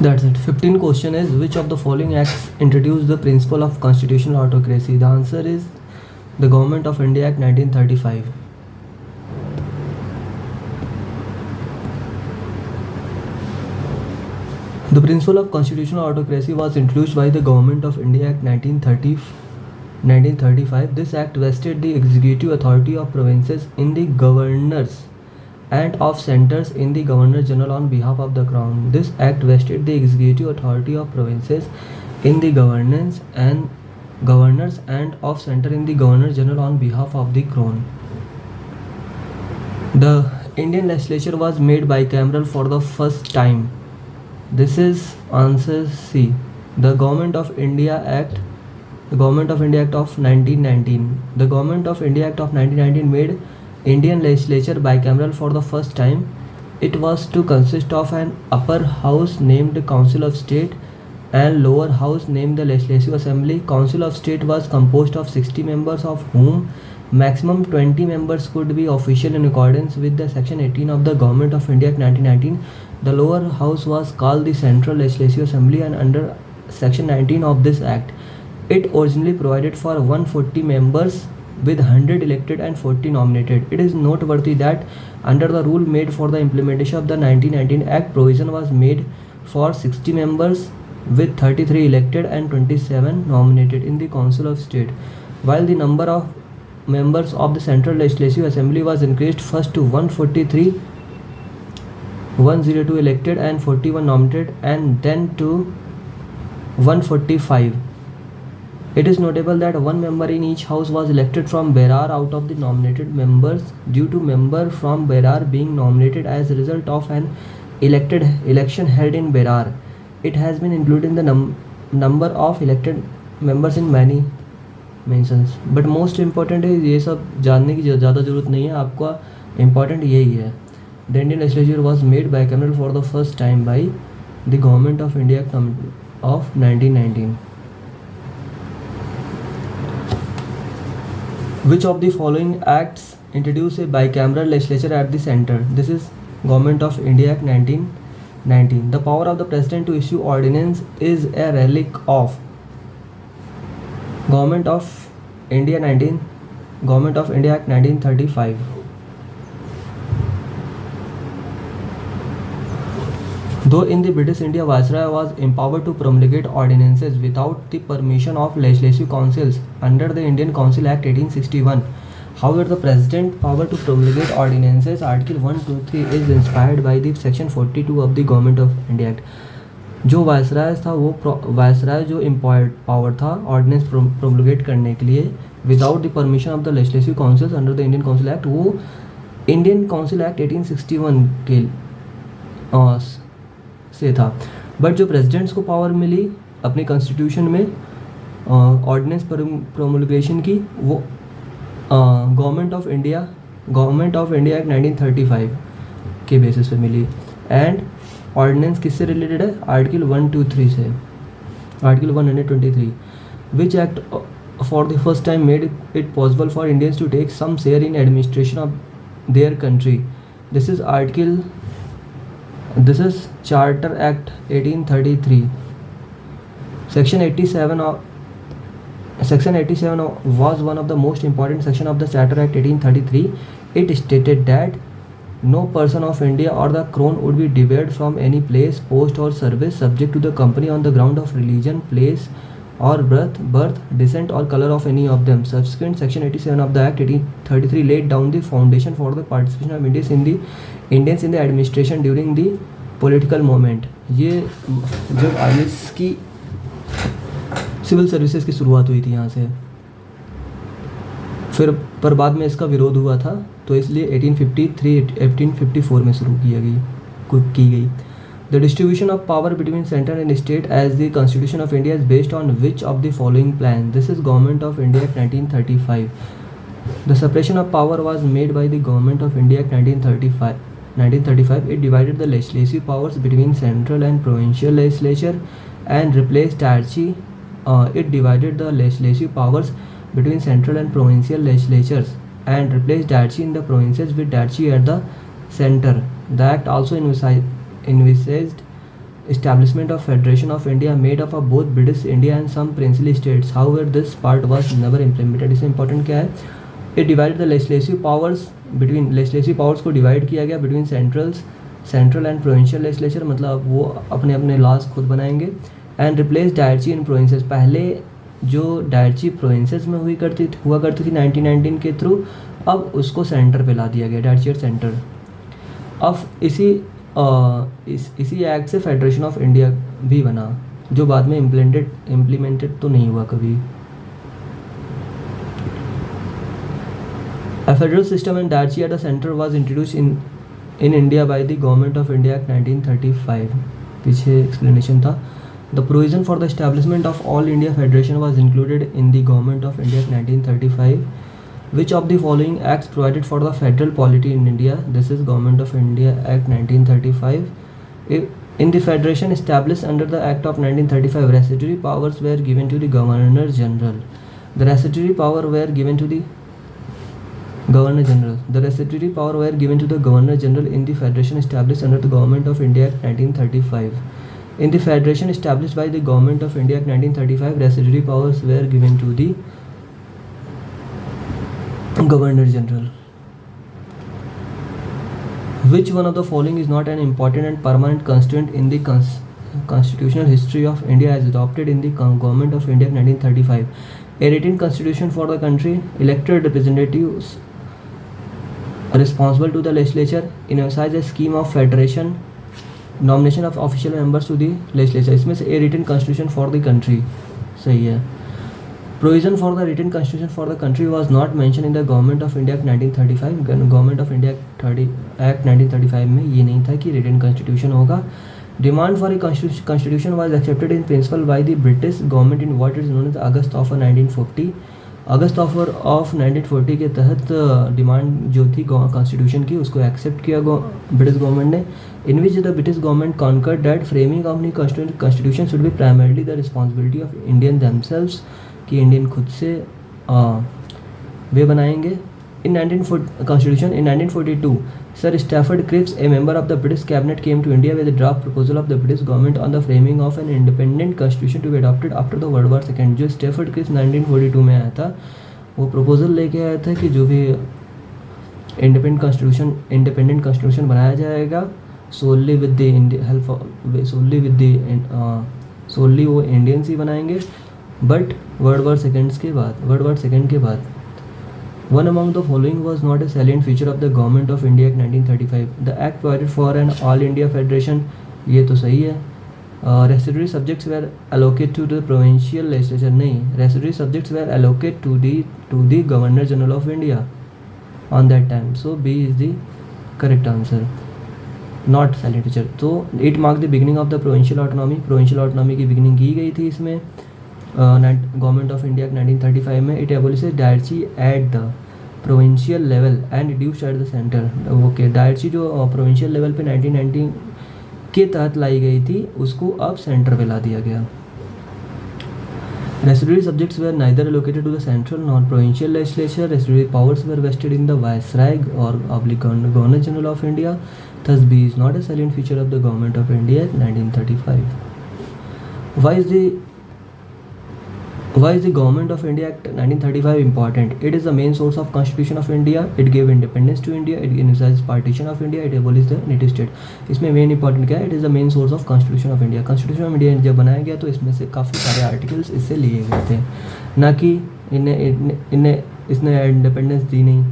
That's it. 15 question is, which of the following acts introduced the principle of constitutional autocracy? The answer is the Government of India Act 1935. The principle of constitutional autocracy was introduced by the Government of India Act 1935. This act vested the executive authority of provinces in the governors and of centers in the Governor General on behalf of the Crown. This act vested the executive authority of provinces in the governors and of center in the Governor General on behalf of the Crown. The Indian legislature was made bicameral for the first time. This is answer C. The Government of India Act of 1919. The Government of India Act of 1919 made Indian legislature bicameral for the first time. It was to consist of an upper house named Council of State and lower house named the Legislative Assembly. Council of State was composed of 60 members, of whom maximum 20 members could be official in accordance with the section 18 of the Government of India Act 1919. The lower house was called the Central Legislative Assembly, and under section 19 of this act, it originally provided for 140 members with 100 elected and 40 nominated. It is noteworthy that under the rule made for the implementation of the 1919 Act, provision was made for 60 members with 33 elected and 27 nominated in the Council of State, while the number of members of the Central Legislative Assembly was increased first to 143, 102 elected and 41 nominated, and then to 145. It is notable that one member in each house was elected from Berar out of the nominated members, due to member from Berar being nominated as a result of an election held in Berar. It has been included in the number of elected members in many mentions. But most important है, ये सब जानने की ज़्यादा ज़रूरत नहीं है, आपका important यही है. The Indian legislature was made bicameral for the first time by the Government of India Act of 1919. Which of the following acts introduce a bicameral legislature at the center? This is Government of India Act 1919. The power of the President to issue ordinance is a relic of Government of India Act 1935. Though in the British India, Viceroy was empowered to promulgate ordinances without the permission of legislative councils under the Indian Council Act 1861. However, the President's power to promulgate ordinances, Article 123, is inspired by the Section 42 of the Government of India Act. जो viceroy था, वो viceroy जो empowered power था ordinance प्रोमulgate करने के लिए without the permission of the legislative councils under the Indian council act, वो Indian council act 1861 के से था. बट जो प्रेसिडेंट्स को पावर मिली अपने कॉन्स्टिट्यूशन में ऑर्डिनेंस प्रोमulgation की, वो गवर्नमेंट ऑफ इंडिया एक्ट 1935 के बेसिस पे मिली. एंड ऑर्डिनेंस किससे रिलेटेड है? आर्टिकल 123 से, article 123, which act for the first time made it possible for Indians to take some share in administration of their country. This is Charter Act 1833. Section 87 was one of the most important section of the Charter Act 1833. It stated that no person of India or the Crown would be debarred from any place, post or service subject to the company on the ground of religion, place or birth, descent or color of any of them. Subsequent Section 87 of the Act 1833 laid down the foundation for the participation of Indians in the administration during the political movement. ये जब IAS की civil services की शुरुआत हुई थी यहाँ से, फिर पर बाद में इसका विरोध हुआ था, तो इसलिए 1854 में शुरू की गई. The distribution of power between center and state as the Constitution of India is based on which of the following plan? This is Government of India Act 1935. The separation of power was made by the Government of India Act 1935. It divided the legislative powers between central and provincial legislature and replaced Darchi. It divided the legislative powers between central and provincial legislatures and replaced Darchi in the provinces with Darchi at the center. The act also envisaged establishment of Federation of India made up of both British India and some princely states. However, this part was never implemented. इसमें important क्या है? It divided the legislative powers between legislative powers को divide किया गया between central and provincial legislature, मतलब वो अपने अपने laws खुद बनाएंगे. And replaced diarchy in provinces. पहले जो डायरची प्रोविंसेस में हुआ करती थी 1919 के थ्रू, अब उसको सेंटर पे ला दिया गया, डायरची और सेंटर. अब इसी एक्ट से फेडरेशन ऑफ इंडिया भी बना, जो बाद में इम्प्लीमेंटेड तो नहीं हुआ कभी. A federal system and diarchy at the center was introduced in India by the Government of India Act 1935. पीछे explanation था. The provision for the establishment of All India Federation was included in the Government of India Act 1935. Which of the following acts provided for the federal polity in India? This is Government of India Act 1935. In the federation established under the Act of 1935, residuary powers were given to the Governor General. The residuary power were given to the Governor General. The residuary power were given to the Governor General in the federation established under the Government of India Act 1935. In the federation established by the Government of India Act 1935, residuary powers were given to the Governor General. Which one of the following is not an important and permanent constituent in the constitutional history of India as adopted in the Government of India Act 1935? A written constitution for the country, elected representatives responsible to the legislature, emphasize a scheme of federation, nomination of official members to the legislature. इसमें से a written constitution for the country सही है. Provision for the written constitution for the country was not mentioned in the Government of India Act 1935. Government of India Act 1935 में ये नहीं था कि written constitution होगा. Demand for a constitution was accepted in principle by the British government in what is known as August Offer 1940. August offer of 1940 के तहत demand जो थी कॉन्स्टिट्यूशन की, उसको एक्सेप्ट किया ब्रिटिश गवर्नमेंट ने. In which the British government concurred that framing of new constitution should be primarily the responsibility of Indian themselves, कि Indian खुद से वे बनाएंगे. In 1942 Sir Stafford Cripps, a member of the British cabinet, came to India with a draft proposal of the British government on the framing of an independent constitution to be adopted after the World War II. जो Stafford Cripps 1942 में आया था, वो proposal लेके आया था कि जो भी इंडिपेंडेंट कॉन्स्टिट्यूशन बनाया जाएगा सोली वो इंडियंस ही बनाएंगे, बट वर्ल्ड वॉर सेकेंड के बाद. One among the following was not a salient feature of the Government of India Act 1935. The Act provided for an All India Federation. ये तो सही है. Residuary subjects were allocated to the provincial legislature. नहीं, residuary subjects were allocated to the Governor General of India on that time. So B is the correct answer. Not salient feature. तो it marked the beginning of the provincial autonomy. Provincial autonomy की beginning की गई थी इसमें. Government of India 1935 में. It abolishes dyarchy at the provincial level and reduced at the centre. Okay, dyarchy जो provincial level पे 1919 के तहत लाई गई थी, उसको अब सेंटर पे ला दिया गया. Residuary subjects were neither allocated to the central nor provincial legislature. Residuary powers were vested in the viceroy और governor general of India. Thus B is not a salient feature of the government of India 1935. Why is the Government of India Act 1935 important? It is the main source of Constitution of India. It gave independence to India. It emphasizes partition of India. It abolished the native state. इसमें main important क्या है? It is the main source of Constitution of India. Constitution of India जब बनाया गया तो इसमें से काफ़ी सारे आर्टिकल्स इससे लिए गए थे, ना कि इसने इंडिपेंडेंस दी नहीं,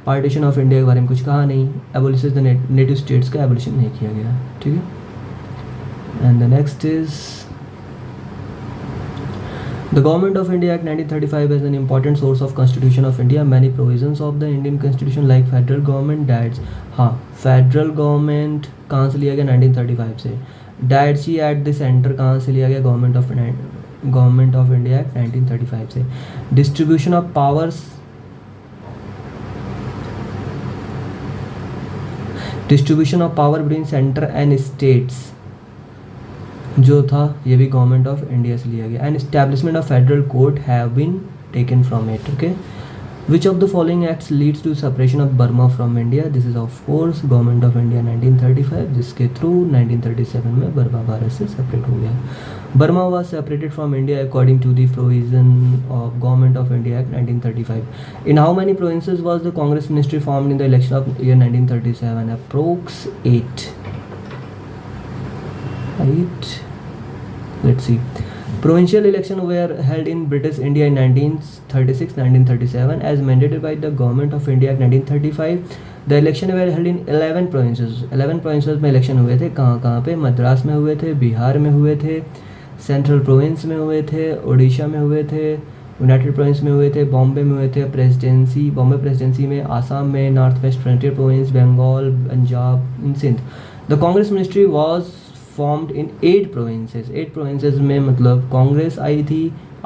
पार्टीशन ऑफ इंडिया के बारे में कुछ कहा नहीं, एबोलिशेस द नेटिव स्टेट्स का एबोलिशन नहीं किया गया. ठीक है. And the next is The Government of India Act 1935 is an important source of Constitution of India. Many provisions of the Indian Constitution like federal government diets. हाँ, federal government कहाँ से लिया गया? 1935 से. डायरची एट द सेंटर कहाँ से लिया गया? गवर्नमेंट ऑफ इंडिया एक्ट 1935 से. Distribution of power between centre and states जो था, ये भी गवर्नमेंट ऑफ इंडिया से लिया गया. And establishment of federal court have been taken from it. Okay, Which of the following acts leads to separation of Burma from India? This is of course Government of India 1935, जिसके through 1937 में Burma Bharat से separate हो गया. Burma was separated from India according to the provision of Government of India Act 1935. In how many provinces was the Congress ministry formed in the election of year 1937? Approx 8. Right. Let's see. Provincial elections were held in British India in 1936-1937 as mandated by the Government of India Act 1935. The election were held in 11 provinces. 11 provinces में election हुए थे. कहाँ पे? मद्रास में हुए थे, बिहार में हुए थे, सेंट्रल प्रोविंस में हुए थे, उड़ीसा में हुए थे, यूनाइटेड प्रोविंस में हुए थे, बॉम्बे में हुए थे, प्रेसिडेंसी बॉम्बे प्रेसिडेंसी में, आसाम में, North West Frontier Province, Bengal, Punjab, in Sindh. The Congress ministry was formed in 8 provinces. 8 provinces में मतलब कांग्रेस आई थी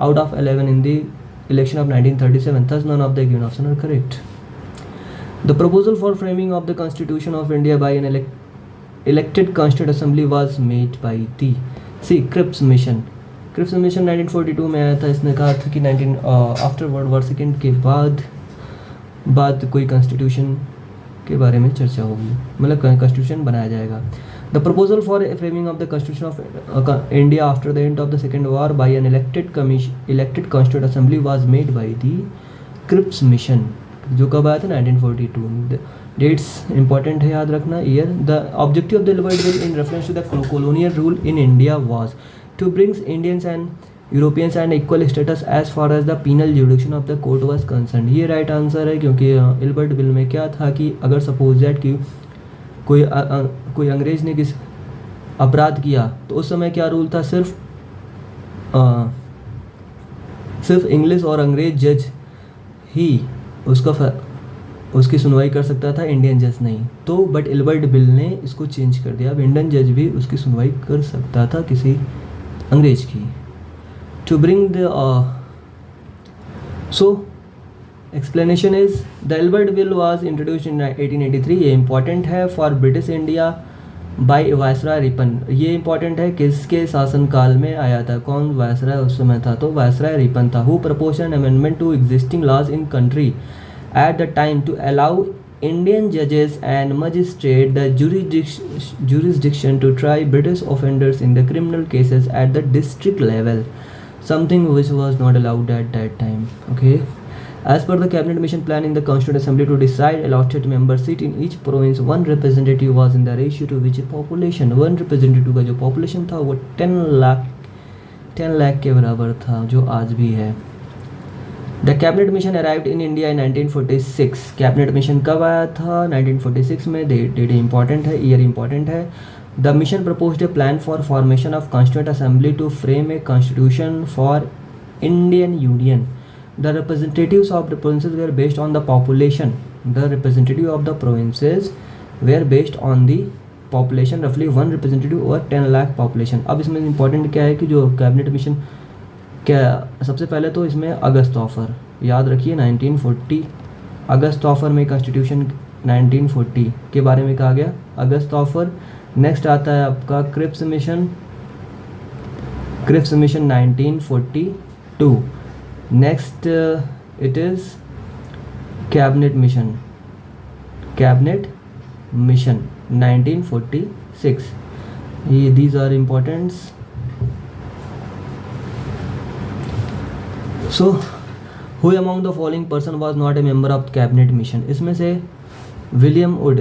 out of 11 in the election of 1937. Thus none of the given options are correct. The proposal for framing of the Constitution of India by an elected Constituent Assembly was made by the Cripps Mission. Cripps Mission 1942 में आया था. इसने कहा था कि after world war second के बाद कोई कॉन्स्टिट्यूशन के बारे में चर्चा होगी, मतलब कॉन्स्टिट्यूशन बनाया जाएगा. The proposal for a framing of the Constitution of India after the end of the Second War by an elected Constituent Assembly was made by the Cripps Mission, जो कब आया था 1942. Dates important है याद रखना. Year. The objective of the Ilbert Bill in reference to the colonial rule in India was to bring Indians and Europeans and equal status as far as the penal jurisdiction of the court was concerned. ये right answer है, क्योंकि Ilbert bill में क्या था कि अगर suppose that कि कोई अंग्रेज ने किस अपराध किया तो उस समय क्या रूल था? सिर्फ इंग्लिश और अंग्रेज जज ही उसकी सुनवाई कर सकता था, इंडियन जज नहीं. तो बट इल्बर्ट बिल ने इसको चेंज कर दिया. अब इंडियन जज भी उसकी सुनवाई कर सकता था किसी अंग्रेज की. To bring the explanation is the Ilbert Bill was introduced in 1883. ये important है for British India by Viceroy Ripon. ये important है किसके शासनकाल में आया था? कौन वायसराय उस समय था? तो वायसराय रिपन था. Who proposed an amendment to existing laws in country at the time to allow Indian judges and magistrates the jurisdiction to try British offenders in the criminal cases at the district level, something which was not allowed at that time. Okay. As per the cabinet mission plan in the Constituent Assembly to decide allotted member seat in each province, one representative was in the ratio to which population. one representative का जो population था वो 10 लाख के बराबर था, जो आज भी है. The cabinet mission arrived in India in 1946. cabinet mission कब आया था? 1946 में. Date important है, year important है. The mission proposed a plan for formation of Constituent Assembly to frame a constitution for Indian Union. The representatives of the provinces were based on the population. The representative of the provinces were based on the population, roughly one representative over 10 lakh population. अब इसमें important क्या है कि जो cabinet mission क्या, सबसे पहले तो इसमें अगस्त ऑफर याद रखिए 1940. अगस्त ऑफर में कॉन्स्टिट्यूशन 1940 के बारे में कहा गया. अगस्त ऑफर. नेक्स्ट आता है आपका Cripps mission 1942. Next it is cabinet mission 1946. These are important. So who among the following person was not a member of cabinet mission? इसमें से William Wood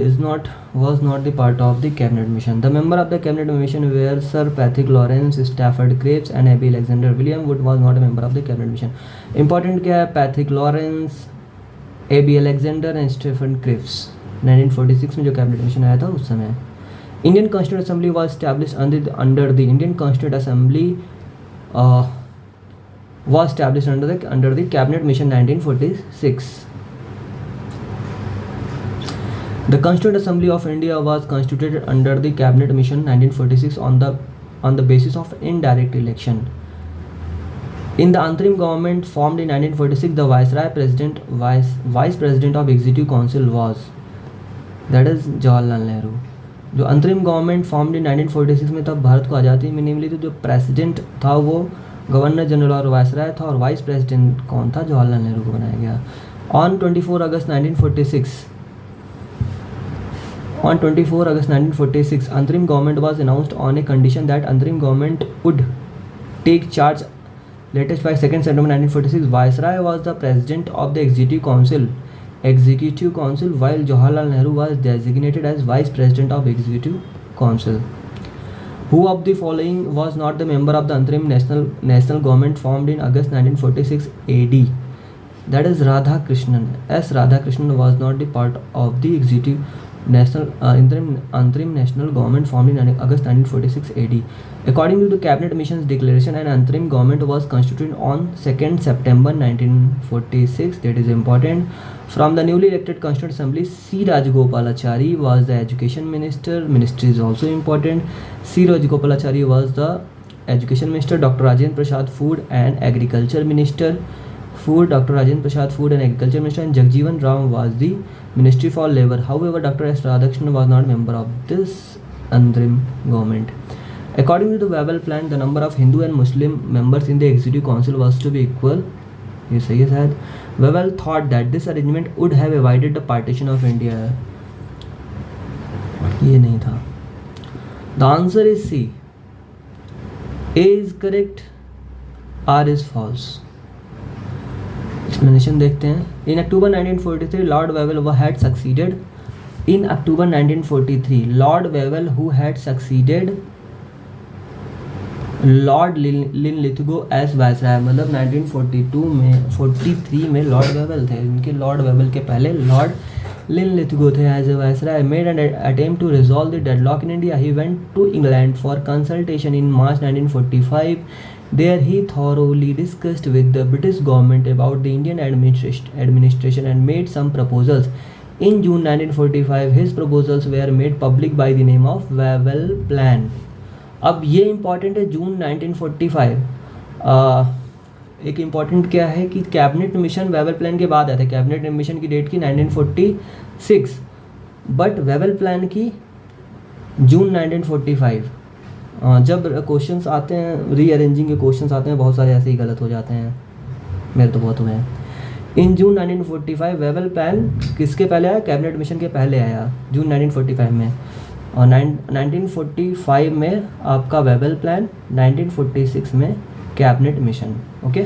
was not the part of the cabinet mission. The member of the cabinet mission were Sir Patrick Lawrence, Stafford Cripps and Abby Alexander. William Wood was not a member of the cabinet mission. Important क्या है? Patrick Lawrence, Abby Alexander and Stafford Cripps. 1946 में जो cabinet mission आया था उस समय. Indian Constituent Assembly was established under the Indian Constituent Assembly was established under the cabinet mission 1946. The Constituent Assembly of India was constituted under the Cabinet Mission 1946 on the basis of indirect election. In the Antrim government formed in 1946, the Vice President of Executive Council was, that is Jawaharlal Nehru. जो अंतरिम government formed in 1946 में तब भारत को आज़ादी में मिली, तो जो president था वो गवर्नर जनरल और वायसराय था, और वाइस प्रेसिडेंट कौन था? जवाहरलाल नेहरू को बनाया गया. On 24 August 1946, on 24 August 1946, Antrim government was announced on a condition that Antrim government would take charge latest by 2nd September 1946. Viceroy was the president of the Executive Council, while Jawaharlal Nehru was designated as vice president of Executive Council. Who of the following was not the member of the Antrim national government formed in August 1946 AD? That is Radhakrishnan. S. Radhakrishnan was not the part of the executive Antrim national government formed in August 1946 AD. According to the cabinet mission's declaration, an Antrim government was constituted on 2nd September 1946. That is important. From the newly elected Constituent Assembly, C. Rajagopalachari was the education minister. Ministry is also important. C. Rajagopalachari was the education minister. Dr. Rajendra Prasad, food and agriculture minister. Dr. Rajendra Prasad, food and agriculture minister, and Jagjeevan Ram was the Ministry for Labour. However, Dr. S. Radhakrishnan was not a member of this Antrim government. According to the Wavell plan, the number of Hindu and Muslim members in the Executive Council was to be equal. ये सही है शायद. Wavell thought that this arrangement would have avoided the partition of India. ये नहीं था. The answer is C. A is correct, R is false. Explanation देखते हैं. In October 1943, Lord Wavell had succeeded. In October 1943, Lord Wavell, who had succeeded Lord Linlithgow S viceroy, मतलब 1942 में 43 में Lord Wavell थे. इनके लॉर्ड वेवल के पहले Lord Linlithgow थे as a viceroy. Made an attempt to resolve the deadlock in India. He went to England for consultation in March 1945. There he thoroughly discussed with the British government about the Indian administration and made some proposals. In June 1945, his proposals were made public by the name of Wavell Plan. अब ये important है. जून 1945 एक important क्या है कि cabinet mission Wavell plan के बाद आया था. कैबिनेट मिशन की डेट की 1946, बट वेवल प्लान की जून 1945. जब क्वेश्चंस आते हैं, रीअरेंजिंग के क्वेश्चंस आते हैं, बहुत सारे ऐसे ही गलत हो जाते हैं. मेरे तो बहुत हुए हैं. इन जून 1945 वेवल प्लान किसके पहले आया? कैबिनेट मिशन के पहले आया जून 1945 में. और 1945 में आपका वेवल प्लान, 1946 में cabinet mission. Okay.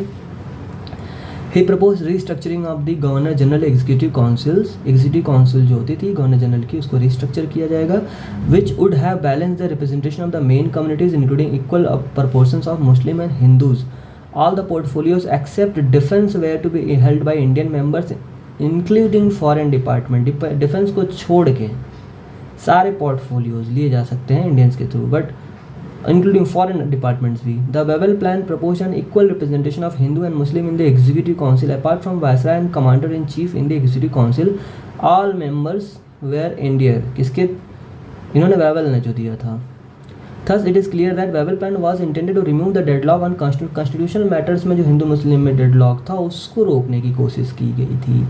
He propose restructuring of the governor general executive councils. Executive council जो होती थी गवर्नर जनरल की, उसको रीस्ट्रक्चर किया जाएगा. Which would have balance the representation of the main communities including equal proportions of Muslim and Hindus. All the portfolios except defence were to be held by Indian members including foreign department. Defence को छोड़ के सारे portfolios लिए जा सकते हैं Indians के through, but including foreign departments भी. The Wavell plan propose an equal representation of Hindu and Muslim in the executive council. Apart from viceroy and commander in chief in the executive council, all members were Indian. किसके? इन्होंने Wavell ने जो दिया था. Thus it is clear that Wavell plan was intended to remove the deadlock on constitutional matters में जो हिंदू मुस्लिम में deadlock था उसको रोकने की कोशिश की गई थी,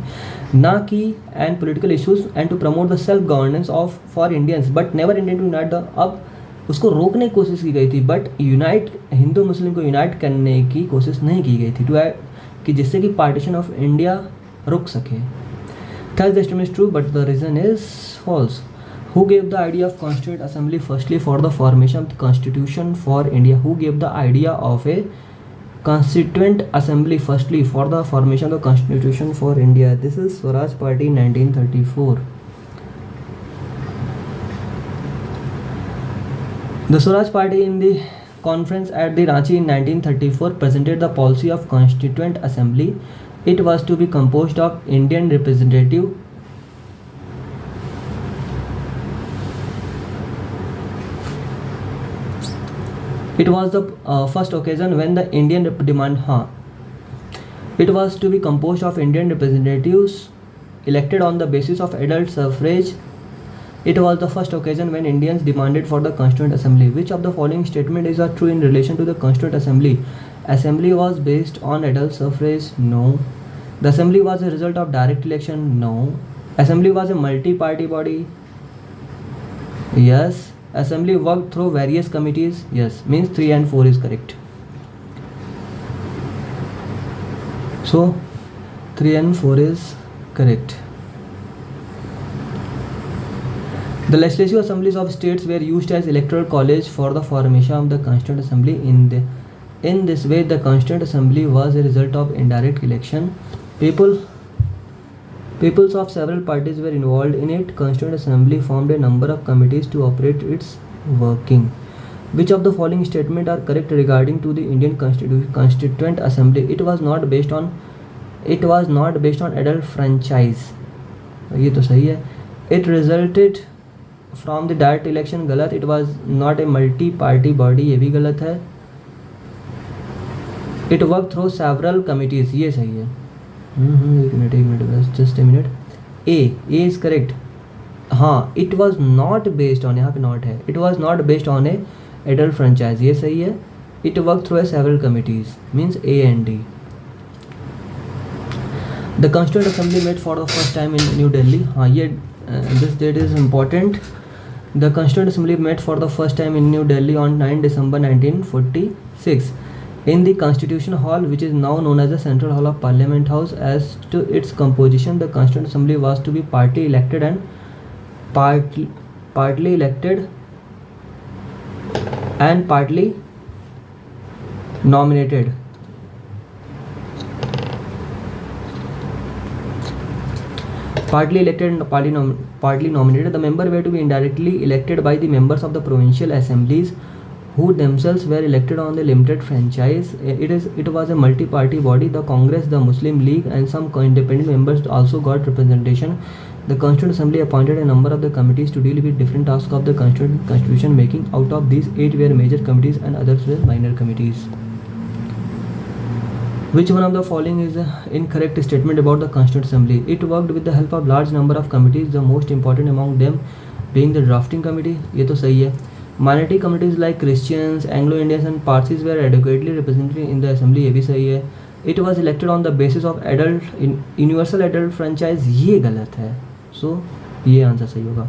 ना कि and political issues and to promote the self governance of for Indians but never intend to unite the. अब उसको रोकने की कोशिश की गई थी, बट यूनाइट हिंदू मुस्लिम को यूनाइट करने की कोशिश नहीं की गई थी, टू कि जिससे कि पार्टीशन ऑफ इंडिया रुक सके. Thus the statement is true, but the reason is false. Who gave the idea of Constituent Assembly firstly for the formation of the Constitution for India? Who gave the idea of a Constituent Assembly firstly for the formation of the Constitution for India? This is Swaraj Party 1934. The Swaraj Party in the conference at the Ranchi in 1934 presented the policy of Constituent Assembly. It was to be composed of Indian representative It was the first occasion when the Indian It was to be composed of Indian representatives elected on the basis of adult suffrage. It was the first occasion when Indians demanded for the Constituent Assembly. Which of the following statement is true in relation to the Constituent Assembly? Assembly was based on adult suffrage? No. The Assembly was a result of direct election? No. Assembly was a multi-party body? Yes. Assembly worked through various committees? Yes. Means 3 and 4 is correct. So 3 and 4 is correct. The legislative assemblies of states were used as electoral college for the formation of the Constituent Assembly. In this way, the Constituent Assembly was a result of indirect election. Peoples of several parties were involved in it. Constituent Assembly formed a number of committees to operate its working. Which of the following statements are correct regarding to the Indian Constituent Assembly? It was not based on adult franchise. ये तो सही है. It resulted from the direct election, गलत. It was not a multi-party body, ये भी गलत है. It worked through several committees, ये सही है. एक मिनट बस, just a minute. A is correct. हाँ, it was not based on, यहाँ पे not है. It was not based on a adult franchise, ये सही है. It worked through several committees, means A and D. The Constituent Assembly met for the first time in New Delhi. हाँ, ये this date is important. The Constituent Assembly met for the first time in New Delhi on 9 December 1946 in the Constitution Hall, which is now known as the Central Hall of Parliament House. As to its composition, the Constituent Assembly was to be partly elected and partly nominated. Partly elected and partly nominated. The members were to be indirectly elected by the members of the provincial assemblies, who themselves were elected on the limited franchise. It was a multi-party body. The Congress, the Muslim League, and some independent members also got representation. The Constituent Assembly appointed a number of the committees to deal with different tasks of the constitution making. Out of these, 8 were major committees and others were minor committees. Which one of the following is an incorrect statement about the Constituent Assembly? It worked with the help of large number of committees, the most important among them being the drafting committee. ये तो सही है. Minority committees like Christians, Anglo-Indians and Parsis were adequately represented in the assembly. ये भी सही है. It was elected on the basis of universal adult franchise. ये गलत है. So ये आंसर सही होगा.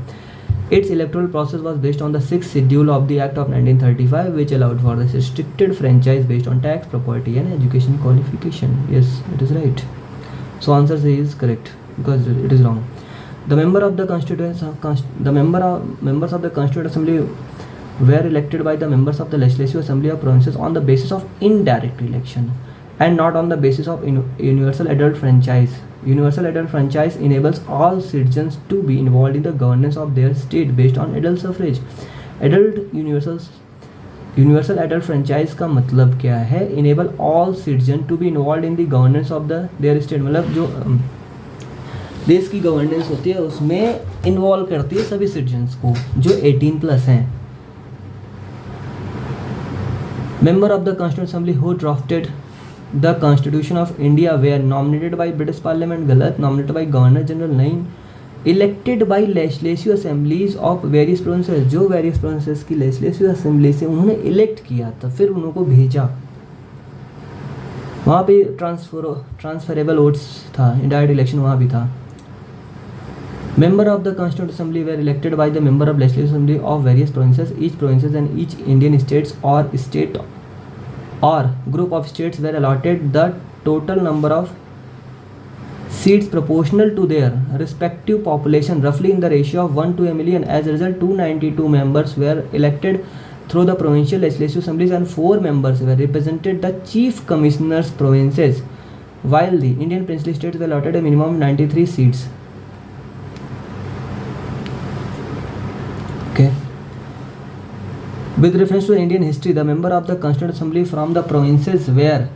Its electoral process was based on the 6th schedule of the Act of 1935, which allowed for the restricted franchise based on tax, property and education qualification. Yes, it is right. So answer C is correct because it is wrong. The members of the Constituent Assembly were elected by the members of the Legislative Assembly of Provinces on the basis of indirect election and not on the basis of universal adult franchise. Universal adult franchise enables all citizens to be involved in the governance of their state based on adult suffrage. Universal adult franchise का मतलब क्या है? Enable all citizens to be involved in the governance of their state. मतलब जो देश की governance होती है उसमें इन्वॉल्व करती है सभी सिटीजन्स को जो 18+ हैं. Member of the Constituent Assembly who drafted the Constitution of India were nominated by British Parliament. गलत. Nominated by Governor General. नहीं. Elected by legislative assemblies of various provinces. जो various provinces की legislative assembly से उन्होंने elect किया था फिर उनको भेजा. वहाँ पे transferable votes था. Indirect election वहाँ भी था. Member of the Constituent Assembly were elected by the member of Legislative Assembly of various provinces. Each provinces and each Indian states or state or group of states were allotted the total number of seats proportional to their respective population, roughly in the ratio of 1 to a million. As a result, 292 members were elected through the provincial legislative assemblies and 4 members were represented the chief commissioners provinces, while the Indian princely states were allotted a minimum of 93 seats. Okay. With reference to Indian history, the member of the Constituent Assembly from the provinces were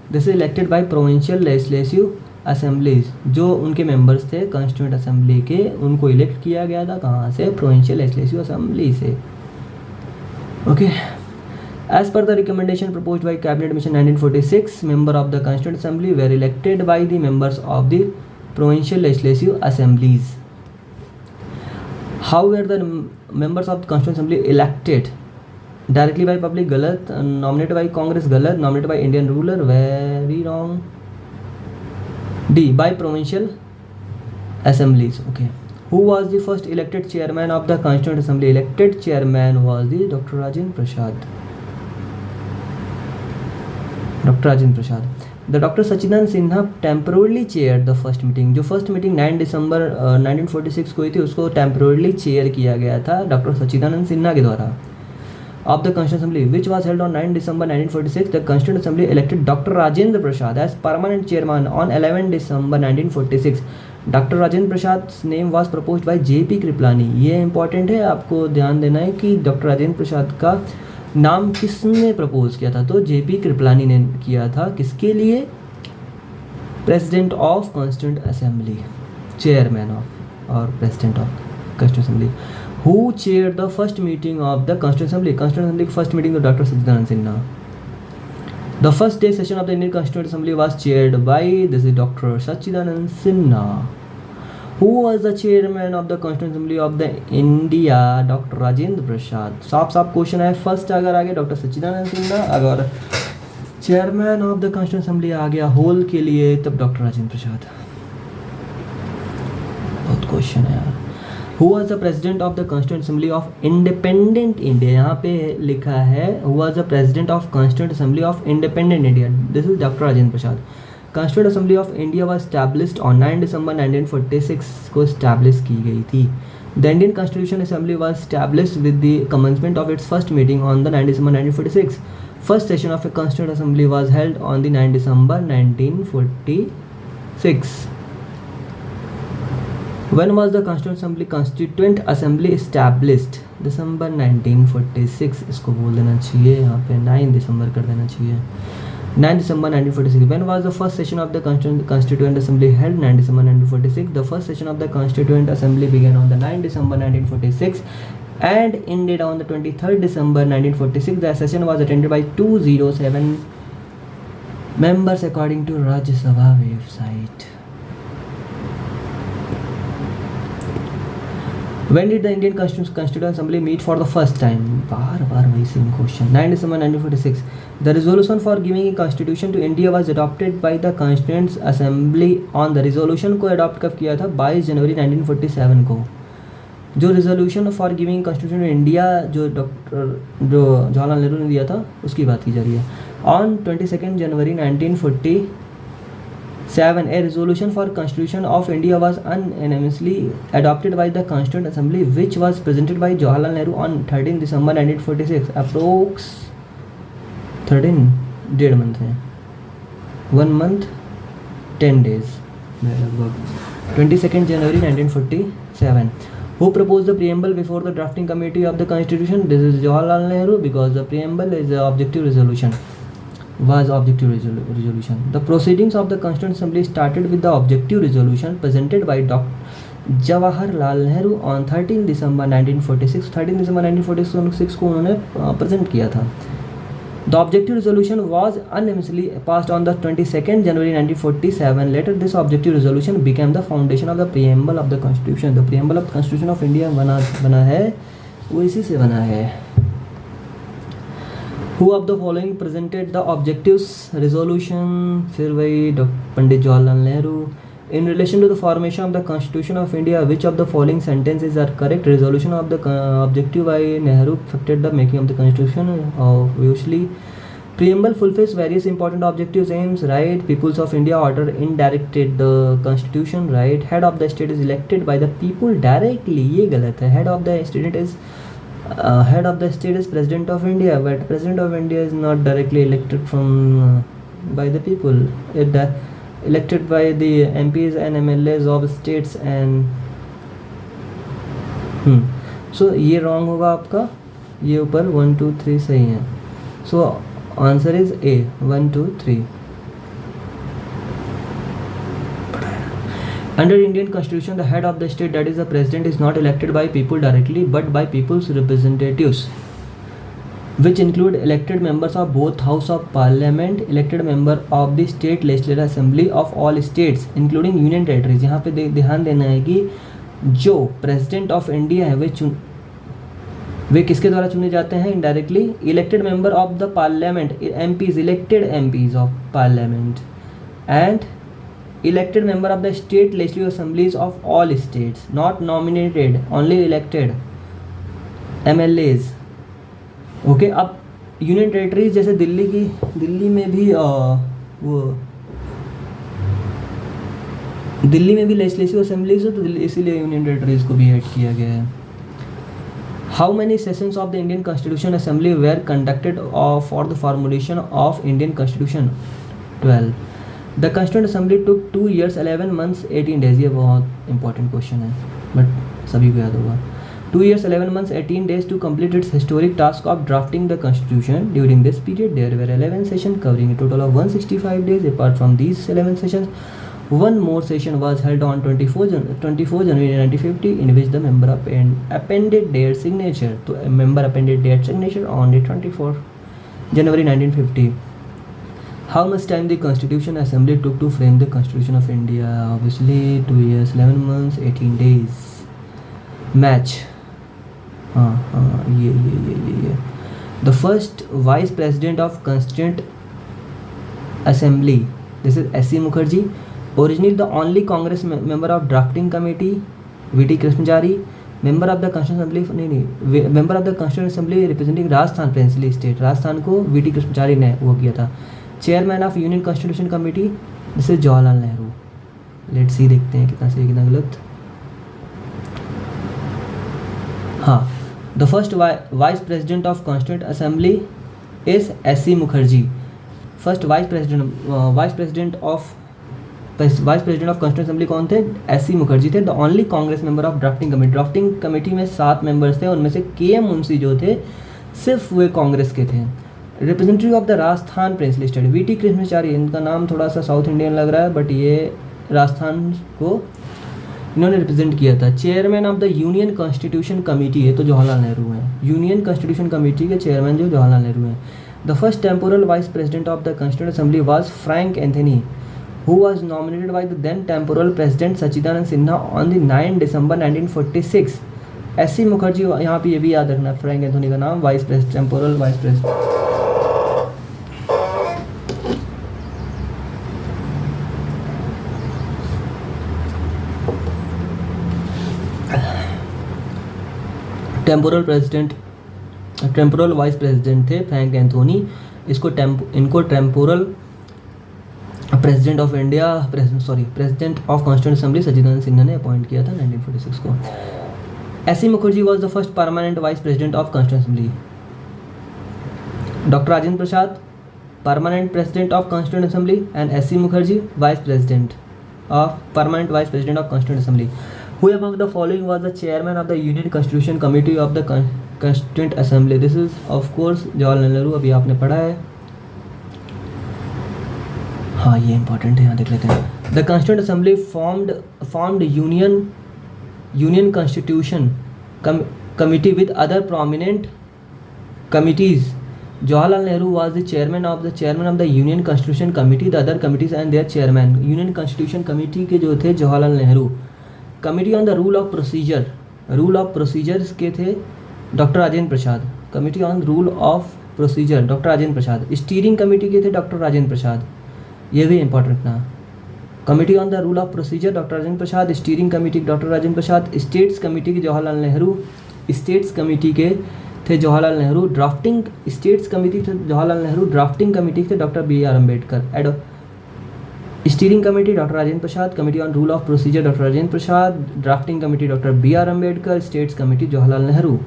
this is elected by provincial legislative assemblies. जो उनके members थे Constituent Assembly के उनको elect किया गया था कहाँ से? Provincial legislative assembly से. Okay. As per the recommendation proposed by Cabinet Mission 1946, member of the Constituent Assembly were elected by the members of the provincial legislative assemblies. How were the members of the Constituent Assembly elected? Directly by public, गलत. Nominated by Congress, गलत. Nominated by Indian ruler, very wrong. D. By provincial assemblies. Okay. Who was the first elected chairman of the Constituent Assembly? Elected chairman was the Dr. Rajendra Prasad. Dr. Rajendra Prasad. The doctor Sachchidananda Sinha temporarily chair the first meeting, जो first meeting 9 दिसंबर 1946 को हुई थी उसको temporarily chair किया गया था doctor Sachchidananda Sinha के द्वारा। Of the constituent assembly which was held on 9 December 1946, the constituent assembly elected doctor Rajendra Prasad as permanent chairman on 11 December 1946। Doctor Rajendra Prasad name was proposed by JP Kripalani. ये इंपॉर्टेंट है, आपको ध्यान देना है कि डॉक्टर राजेंद्र प्रसाद का नाम किसने प्रपोज किया था, तो JP कृपलानी ने किया था। किसके लिए? President of constituent assembly, chairman of और president of constituent assembly. Who chair the first meeting of the constituent assembly? Constituent assembly की फर्स्ट मीटिंग तो doctor Sachchidananda Sinha. The first day session of the Indian constituent assembly was chaired by this is doctor Sachchidananda Sinha. Who was the chairman of the Constituent Assembly of the India? Doctor Rajendra Prasad. साफ साफ question है, first अगर आ गया doctor Sachchidananda Sinha, अगर chairman of the constituent assembly आ गया होल के लिए तब डॉक्टर राजेंद्र प्रसाद। बहुत क्वेश्चन है यार। Who was the president of the Constituent Assembly of Independent India? यहाँ पे लिखा है Who was the president of Constituent Assembly of Independent India? This is doctor Rajendra Prasad. Constituent Assembly of India was established on 9 December 1946 को established की गई थी। The Indian Constitution Assembly was established with the commencement of its first meeting on the 9 December 1946. First session of a Constituent Assembly was held on the 9 December 1946. When was the Constituent Assembly established? December 1946 इसको बोल देना चाहिए, यहाँ पे 9 दिसंबर कर देना चाहिए। 9 December 1946. When was the first session of the Constituent Assembly held? 9 December 1946. The first session of the Constituent Assembly began on the 9 December 1946 and ended on the 23rd December 1946. The session was attended by 207 members according to Rajya Sabha website. When did the Indian Constituent Assembly meet for the first time? बार बार वही same question. 9 December 1946. The resolution for giving a constitution to India was adopted by the Constituent Assembly on the resolution को adopt कब किया था? 22 जनवरी 1947 को। जो resolution for giving constitution to India जो जवाहरलाल नेहरू ने दिया था उसकी बात की जा रही है। On 22 January 1947, a resolution for Constitution of India was unanimously adopted by the Constituent Assembly, which was presented by Jawaharlal Nehru on 13 December 1946. Approx 13 डेढ़ मंथ है, 1 month 10 days लगभग। 22 January 1947. Who proposed the preamble before the drafting committee of the Constitution? This is Jawaharlal Nehru, because the preamble is an objective resolution. Was objective resolution. The proceedings of the Constituent Assembly started with the objective resolution presented by Dr. Jawaharlal Nehru on 13 December 1946. 13 December 1946 को उन्होंने present किया था। The objective resolution was unanimously passed on the 22nd January 1947. Later, this objective resolution became the foundation of the preamble of the Constitution. The preamble of the Constitution of India बना है, वो इसी से बना है। Who of the following presented the objectives resolution? फिर वही Pandit Jawaharlal Nehru. In relation to the formation of the Constitution of India, which of the following sentences are correct? Resolution of the objective by Nehru affected the making of the Constitution. Obviously, preamble fulfills various important objectives, aims, right? Peoples of India order indirected the Constitution, right? Head of the state is elected by the people directly. ये गलत है। Head of the state is President of India, but President of India is not directly elected from by the people. It elected by the MPs and MLAs of states and so ये wrong होगा आपका, ये ऊपर 1 2 3 सही है। So answer is A 1 2 3। Under Indian Constitution, the head of the state, that is the president, is not elected by people directly but by people's representatives, which include elected members of both House of Parliament, elected member of the State Legislative Assembly of all states, including Union Territories। यहाँ पे ध्यान देना है कि जो president of India है वे किसके द्वारा चुने जाते हैं? Indirectly. Elected member of the parliament, MPs, elected MPs of parliament, and elected member of the state legislative assemblies of all states, not nominated, only elected MLAs। Okay, अब union territories जैसे दिल्ली में भी वो दिल्ली में भी लेजिस्लेटिव असेंबलीज है, तो इसीलिए यूनियन टेरिटरीज को भी ऐड किया गया है. How many sessions of the Indian constitution assembly were conducted for the formulation of Indian constitution? 12. The constituent assembly took 2 years 11 months 18 days. ये बहुत इंपॉर्टेंट क्वेश्चन है बट सभी को याद होगा. 2 years 11 months 18 days to complete its historic task of drafting the constitution. During this period there were 11 sessions covering a total of 165 days. Apart from these 11 sessions, one more session was held on 24 January 1950 in which the member appended their signature. So a member appended their signature on the 24 January 1950. How much time the Constitution Assembly took to frame the Constitution of India? Obviously 2 years 11 months 18 days. Match. ये. The first Vice President of Constituent Assembly, this is S.C. Mukherjee. Originally the only Congress member of Drafting Committee, V.T. Krishnachari. Member of the Constituent Assembly, member of the Constituent Assembly representing Rajasthan Princely State. Rajasthan को V.T. कृष्णचारी ने वो किया था. Chairman of union constitution committee, this is Jawaharlal Nehru. Let's see, देखते हैं कितना सही कितना गलत. हाँ, the first vice president of constituent assembly is S.C. Mukherjee. First vice president of constituent assembly कौन थे? S.C. मुखर्जी थे. The only Congress member of drafting committee. Drafting committee में 7 मेंबर्स थे, उनमें से K.M. मुंशी जो थे सिर्फ वे कांग्रेस के थे. Representative of the Rajasthan princely state, V.T. कृष्णचारी. इनका नाम थोड़ा सा साउथ इंडियन लग रहा है बट ये राजस्थान को इन्होंने रिप्रेजेंट किया था. Chairman of the union constitution committee है तो जवाहरलाल नेहरू हैं. यूनियन कॉन्स्टिट्यूशन कमेटी के चेयरमैन जो जवाहरलाल नेहरू हैं. The first temporal vice president of the constituent assembly was Frank Anthony, who was nominated by the then temporal president Sachidanand Sinha on the 9 December 1946. S.C. Mukherjee, यहाँ पे ये भी याद रखना, फ्रैंक एंथनी का नाम vice president, temporal vice president. Temporal vice president थे Frank Anthony. इनको temporal president of India, president of constituent assembly Sachidanand Sinha ने अपॉइंट किया था 1946 को. S.C. Mukherjee was the first permanent vice president of constituent assembly. Doctor Rajendra Prasad permanent president of constituent assembly and S.C. Mukherjee vice president of permanent vice president of constituent assembly. Who among the following was the chairman of the Union Constitution Committee of the Constituent Assembly? This is of course Jawaharlal Nehru. अभी आपने पढ़ा है. हाँ, ये important है, यहाँ देख लेते हैं. The Constituent Assembly formed Union Constitution Committee with other prominent committees. Jawaharlal Nehru was the chairman of the Union Constitution Committee, the other committees and their chairman. Union Constitution Committee के जो थे Jawaharlal Nehru. Committee on the rule of procedures के थे doctor Rajendra Prasad. Committee on rule of procedure doctor Rajendra Prasad. Steering committee के थे doctor Rajendra प्रसाद. ये भी important रखना. Committee on the rule of procedure doctor Rajendra Prasad. Steering committee doctor Rajendra Prasad. States committee के Jawaharlal Nehru. States committee के थे Jawaharlal Nehru. Drafting states committee थे Jawaharlal Nehru. Drafting committee थे doctor B.R. Ambedkar. Steering committee doctor Rajendra Prasad. Committee on rule of procedure doctor Rajendra Prasad. Drafting committee doctor B.R. Ambedkar. States committee Jawaharlal Nehru.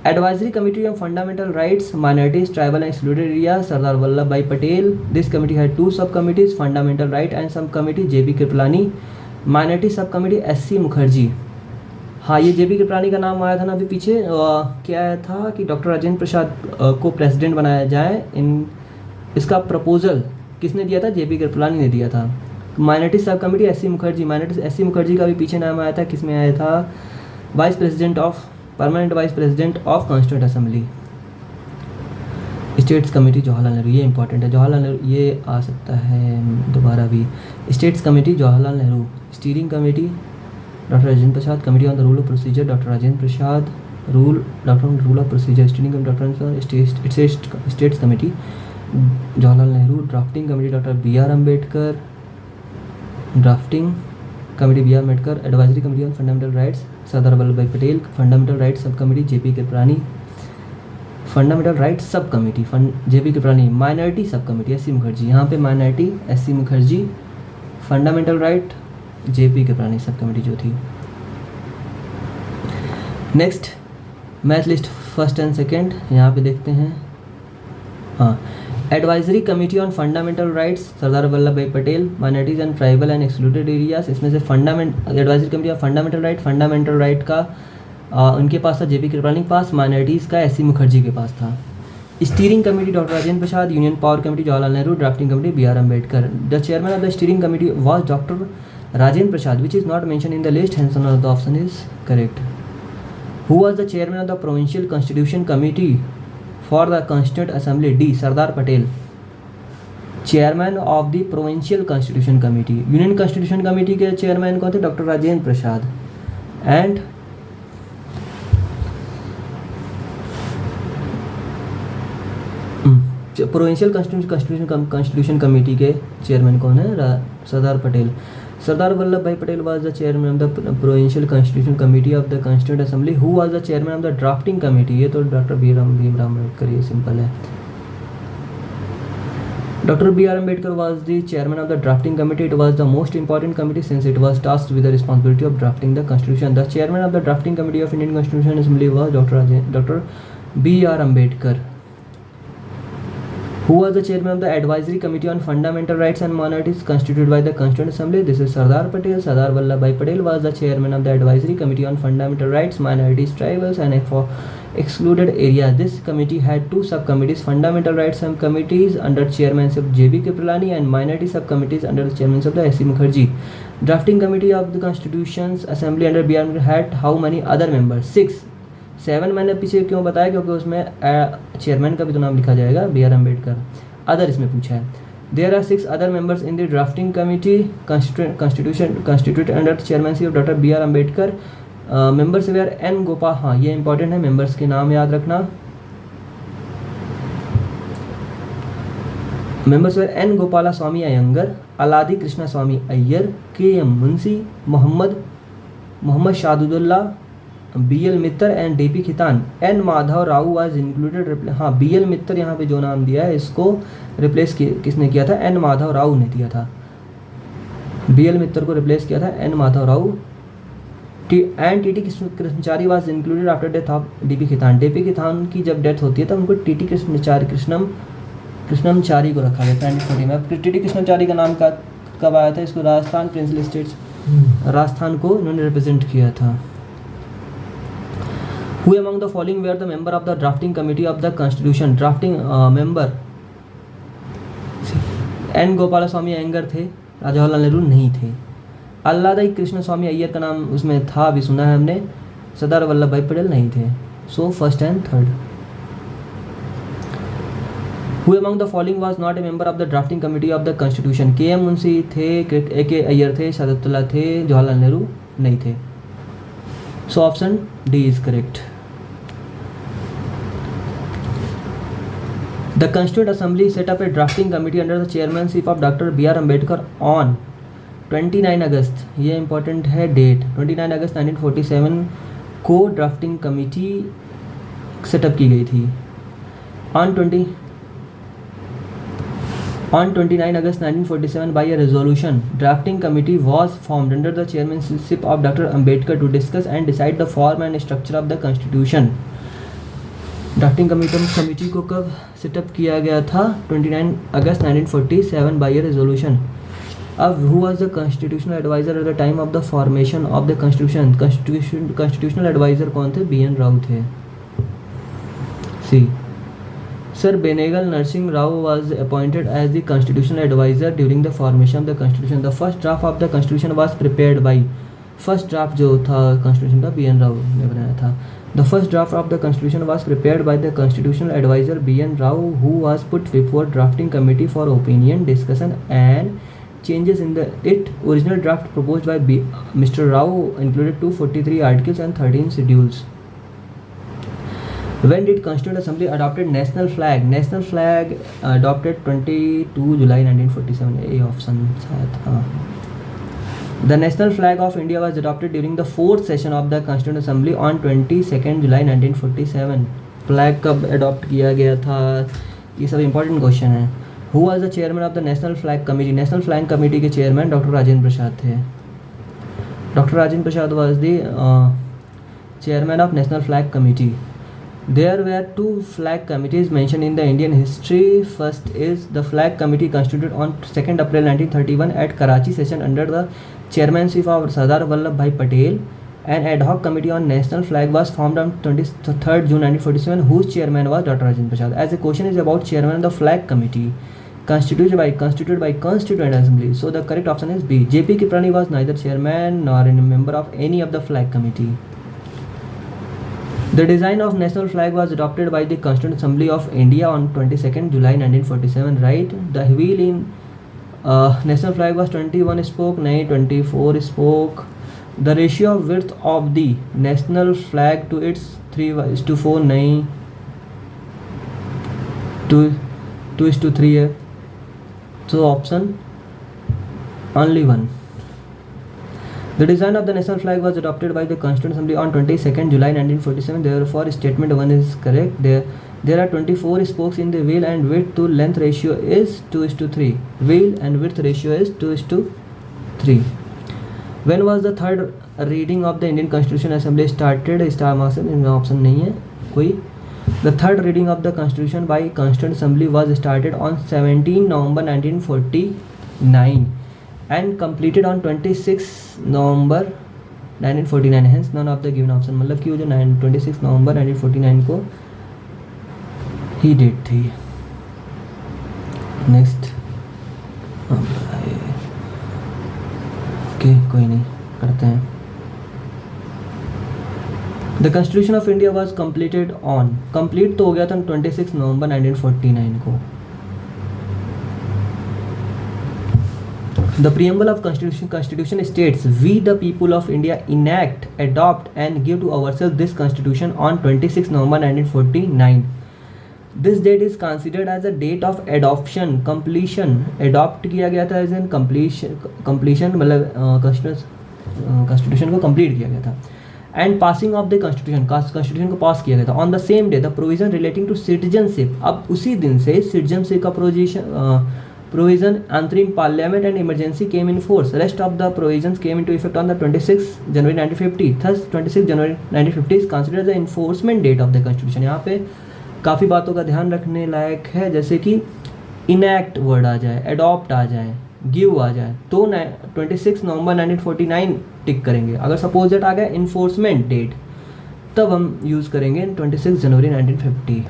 Advisory committee on fundamental rights minorities tribal and excluded area Sardar Vallabhbhai Patel. This committee had 2 sub committees, fundamental right and sub committee J.B. Kripalani. Minority sub committee S.C. Mukherjee. हाँ, ये J.B. Kripalani का नाम आया था ना अभी पीछे. क्या आया था कि डॉक्टर राजेंद्र प्रसाद को प्रेसिडेंट बनाया जाए. इसका प्रपोजल किसने दिया था? J.B. कृपलानी ने दिया था. Minority sub committee S.C. Mukherjee. Minority S.C. Mukherjee का भी पीछे नाम आया था. किसमें आया था? Permanent vice president of constituent assembly. States committee Jawaharlal Nehru. ये इंपॉर्टेंट है. जवाहरलाल नेहरू ये आ सकता है दोबारा भी. States committee Jawaharlal Nehru. Steering committee doctor Rajendra Prasad. Committee on the rule of procedure doctor Rajendra Prasad. Rule of procedure steering committee doctor states committee Jawaharlal Nehru. Drafting committee doctor B.R. Ambedkar. Drafting committee B.R. Ambedkar. Advisory committee on fundamental rights Sardar Vallabhbhai Patel. Fundamental rights sub committee J.P. Kripalani. Fundamental rights sub committee J.P. Kripalani. Minority sub committee S.C. Mukherjee. यहाँ पे minority S.C. Mukherjee. Fundamental right JP Kripalani sub committee जो थी। Next match list first and second यहाँ पे देखते हैं। हाँ, advisory committee on fundamental rights Sardar Vallabhbhai Patel, minorities and tribal and excluded areas. इसमें से advisory committee of fundamental right का उनके पास था जेपी कृपलानी के पास, माइनॉरिटीज़ का एस सी मुखर्जी के पास था। Steering committee doctor Rajendra Prasad, union power committee Jawaharlal Nehru, drafting committee B R Ambedkar. The chairman of the steering committee was doctor Rajendra Prasad which is not mention in the list, hence none of the option is correct. Who was the chairman of the provincial constitution committee for the constituent assembly? D. Sardar Patel, chairman of the provincial constitution committee. Union constitution committee के chairman कौन थे? Doctor Rajendra Prasad. And provincial constitution committee के chairman कौन है? सरदार पटेल। सरदार Vallabhbhai Patel was the chairman of the provincial constitution committee of the constituent assembly. Who was the chairman of the drafting committee? ये तो doctor Bhimrao Ambedkar, ये simple है। Dr. B.R. Ambedkar was the chairman of the drafting committee. It was the most important committee since it was tasked with the responsibility of drafting the constitution. The chairman of the drafting committee of Indian Constitution Assembly was Dr. B.R. Ambedkar. Who was the chairman of the advisory committee on fundamental rights and minorities constituted by the Constituent Assembly? This is Sardar Patel. Sardar Vallabhbhai Patel was the chairman of the advisory committee on fundamental rights, minorities, tribals and for excluded areas. This committee had two subcommittees: fundamental rights subcommittees under chairmanship of J.B. Kripalani and minority subcommittees under the chairmanship of the S.C. Mukherjee. Drafting committee of the Constitution's Assembly under B.R. Ambedkar had how many other members? 6. 7 मैंने पीछे क्यों बताया? क्योंकि उसमें chairman का भी तो नाम लिखा जाएगा, बी आर अम्बेडकर। अदर इसमें पूछा है। There are 6 other members in the drafting committee constituted under the chairmanship of doctor B R Ambedkar. Members were N Gopal, हाँ ये इंपॉर्टेंट है, मेंबर्स के नाम याद रखना। Members were N Gopalaswami Ayyangar, Alladi Krishnaswami Ayyar, K M Munshi, Mohammad Saadullah, BL. Mitter and DP. Khaitan. N Madhav Rao was included. हाँ, BL. Mitter यहाँ पे जो नाम दिया है इसको रिप्लेस किसने किया था? एन माधव राव ने दिया था। बी.एल. मित्तर को रिप्लेस किया था N Madhav Rao. And TT. Krishnamachari was included after death of DP. Khaitan. DP. Khaitan की जब डेथ होती है तब उनको टी.टी. कृष्णमचारी को रखा गया था 1940 में। टी.टी. कृष्णमचारी का नाम कब आया था? इसको राजस्थान प्रिंसली स्टेट्स, राजस्थान को इन्होंने रिप्रेजेंट किया था। Who among the following were the member of the drafting committee of the constitution? Drafting member N Gopalaswami Ayyangar थे, जवाहरलाल नेहरू नहीं थे। अल्लादी कृष्ण स्वामी अय्यर का नाम उसमें था, अभी सुना है हमने। सरदार वल्लभ भाई पटेल नहीं थे। So first and third. Who among the following was not a member of the drafting committee of the constitution? के एम मुंशी थे, ए के अय्यर थे, सादतुल्ला थे, जवाहरलाल नेहरू नहीं थे। So option D is correct. The Constituent Assembly set up a drafting committee under the chairmanship of Dr. B.R. Ambedkar on 29 अगस्त, ये important है date, 29 अगस्त 1947 को ड्राफ्टिंग कमेटी सेटअप की गई थी। On 29 August 1947 by a resolution, drafting committee was formed under the chairmanship of Dr. Ambedkar to discuss and decide the form and structure of the constitution. Drafting committee को कब set up किया गया था? 29 अगस्त 1947 by a resolution. अब who was the constitutional adviser at the time of the formation of the constitution? Constitutional adviser कौन थे? BN. Rao थे। सी. Sir Benegal Narsingh Rao was appointed as the constitutional adviser during the formation of the constitution. The first draft of the constitution was prepared by, first draft जो था constitution का BN. Rao ने बनाया था। The first draft of the constitution was prepared by the constitutional advisor B.N. Rao, who was put before drafting committee for opinion, discussion and changes in the original draft proposed by Mr. Rao included 243 articles and 13 schedules. When did Constituent Assembly adopted national flag? National flag adopted 22 July 1947. A option शायद, हाँ। The national flag of India was adopted during the 4th session of the Constituent Assembly on 22nd July 1947. Flag कब adopt किया गया था? ये सब important question है। Who was the chairman of the National Flag Committee? National flag committee के chairman doctor Rajendra प्रसाद थे। Dr. Rajendra Prasad was the chairman of National Flag Committee. There were two flag committees mentioned in the Indian history. First is the Flag Committee constituted on 2nd April 1931 at Karachi session under the chairmanship of Sardar Vallabhbhai Patel. An ad hoc committee on national flag was formed on 23rd June 1947, whose chairman was Dr. Rajendra Prasad. As the question is about chairman of the Flag Committee constituted by Constituent Assembly, so the correct option is B. J.P. Kiprani was neither chairman nor a member of any of the Flag Committee. The design of national flag was adopted by the Constituent Assembly of India on 22nd July 1947, right? The wheel in national flag was 21 spoke, 24 spoke. The ratio of width of the national flag to its 3:4, 2:3 है. So option only one. The design of the national flag was adopted by the Constituent Assembly on 22nd July 1947. Therefore, statement 1 is correct. There are 24 spokes in the wheel and width to length ratio is 2:3. Wheel and width ratio is 2:3. When was the third reading of the Indian Constitution Assembly started? Star marks in option नहीं है कोई. The third reading of the Constitution by Constituent Assembly was started on 17 November 1949 and completed on 26 November 1949. Hence none of the given option. मतलब कि वो जो 26 November 1949 को ही date थी. Next okay कोई नहीं करते हैं. The constitution of India was completed on, complete तो हो गया था 26 नवंबर 1949 को. The preamble of constitution states, "We the people of India enact, adopt and give to ourselves this constitution on 26 November 1949. This date is considered as a date of adoption, completion. Adopt किया गया था as in completion मतलब constitution को complete किया गया था. And passing of the constitution को pass किया गया था. On the same day, the provision relating to citizenship, अब उसी दिन से citizenship का provision interim parliament and emergency came in force. Rest of the provisions came into effect on the 26 January 1950. Thus 26 January 1950 is considered the enforcement date of the constitution. यहाँ पे काफ़ी बातों का ध्यान रखने लायक है, जैसे कि इनैक्ट वर्ड आ जाए, अडॉप्ट आ जाए, गिव आ जाए तो 26 नवंबर 1949 टिक करेंगे. अगर सपोज डेट आ गया इन्फोर्समेंट डेट तब हम यूज़ करेंगे 26 January 1950.